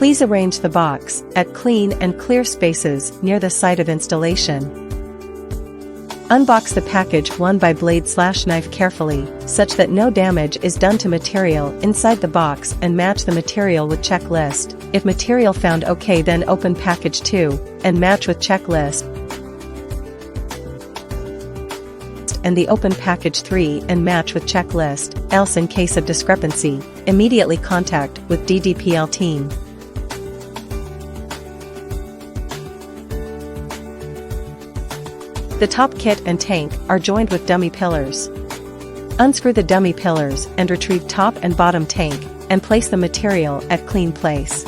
Please arrange the box at clean and clear spaces near the site of installation. Unbox the package one by blade/knife carefully, such that no damage is done to material inside the box, and match the material with checklist. If material found okay, then open package 2 and match with checklist, and the open package 3 and match with checklist, else in case of discrepancy, immediately contact with DDPL team. The top kit and tank are joined with dummy pillars. Unscrew the dummy pillars and retrieve top and bottom tank, and place the material at clean place.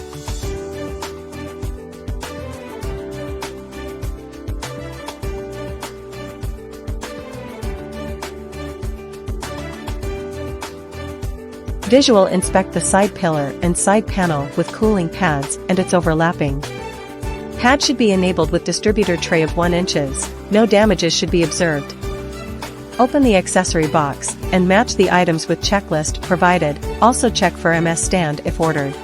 Visual inspect the side pillar and side panel with cooling pads and its overlapping. Pad should be enabled with distributor tray of 1 inches. No damages should be observed. Open the accessory box and match the items with checklist provided. Also check for MS stand if ordered.